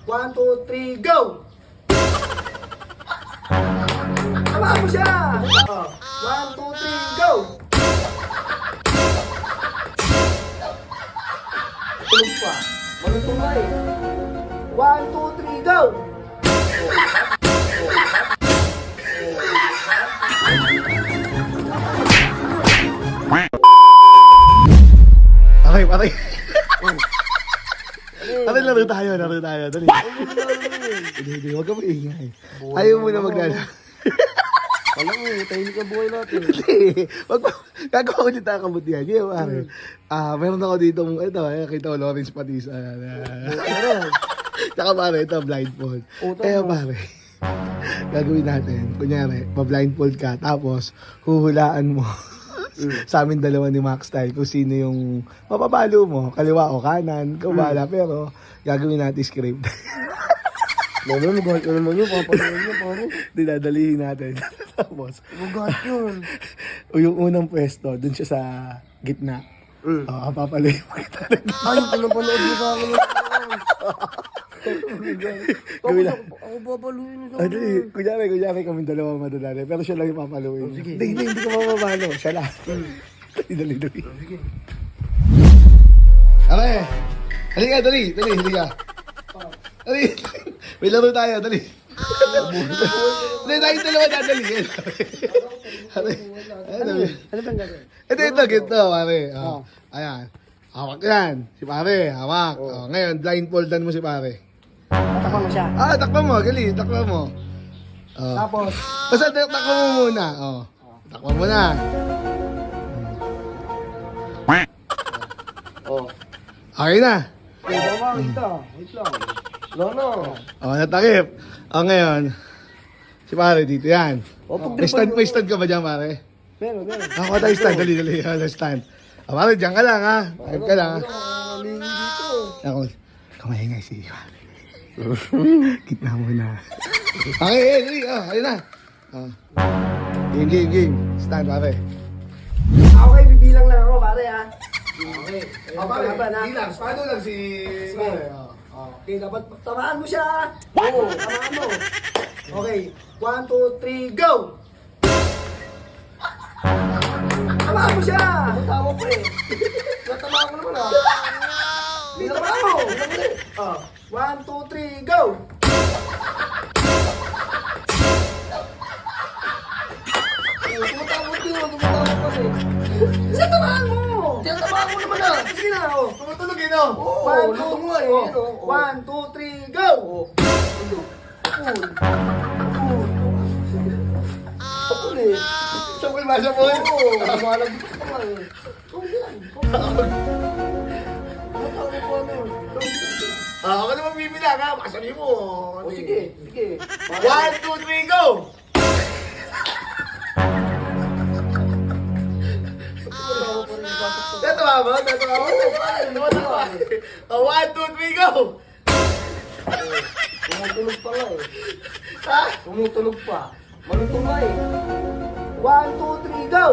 1, 2, 3, go! Tama mo siya! 1, 2, 3, go! Tulog pa. Malutong na eh. 1, 2, 3, go! Okay, patay. Patay, laro tayo. Dali. Hindi, huwag ka maingay. Ayaw mo na maglalaro. Alam mo, tahimik ang buhay natin. Hindi. Gagawa ko dito ang kabutihan. Kaya pare. Meron ako dito, ito, kita ko Lawrence Patisa. Tsaka pare, ito, blindfold. Kaya pare, gagawin natin, kunyari, pa-blindfold ka, tapos huhulaan mo sa amin dalawa ni Max Style kung sino yung mapapalo mo, kaliwa o kanan, kabala, pero gagawin natin script. Naman, magahit ka naman yun, papagawa niyo, pare. Dinadalihin natin. Tapos, Magahit yun. yung unang pwesto, dun siya sa gitna. Papaloy mo kita. Ay, pinapanood mo sa akin. Gawin na. Ako papaluin niyo sa Ah, akin. dali. Kunyari kami dalawa madadali. Pero siya lang yung papaluin. sige. Hindi ka mapapalo. Siya lang. Dali. Sige. Okay. Halika, dali. Halika. Dali. May laro tayo, dali. Dali, tayo dalawa dadali. Ano bang gagawin? Ito, gito, pare. Ayan. Hawak yan. Si pare, hawak. Ngayon, blindfoldan mo si pare. Tatakpan mo siya. Takpan mo, gali. Takpan mo. Tapos, Basta takpan mo muna. Takpan mo na. Okay na. baka makakita. Wait lang. Lolo. Natakip. Ngayon, si pare dito yan. Pag May stand ka ba dyan, pare? Meron. Ako tayo stand. Dali. Stand. Pare, dyan ka lang, ha? Takip ka lang, ha? Nakakalingin dito. Ako, kamahingay si pare. Gitna mo na. Okay, dali. Ayun na. Game. Stand, pare. Okay, bibilang lang ako, pare, ha? Okay. Pare, Pare, ha? lang. Paano lang si... Pare? Okay, dapat tamaan mo siya, ha? Oo, tamaan mo. Okay, 1, 2, 3, go! Tamaan mo siya! Tama po eh. Tamaan mo naman, ha? Tamaan mo! 1, 2, 3, go! Tumatawag din, tumatawag pa eh. Siya tamaan mo! Siya tamaan mo naman ah! Sige na, Tumutulog yun, oh. 1, 2, 3, go! Apul eh. Sapul ba, sapul? Oo, malag dito pa nga eh. Tumatawag po ano. Ako naman bibila ka, masabi mo. O sige. 1, 2, 3, go! Tatawa mo? 1, 2, 3, go! Tumutulog pa nga eh. Ha? Tumutulog pa. Malutong nga eh. 1, 2, 3, go!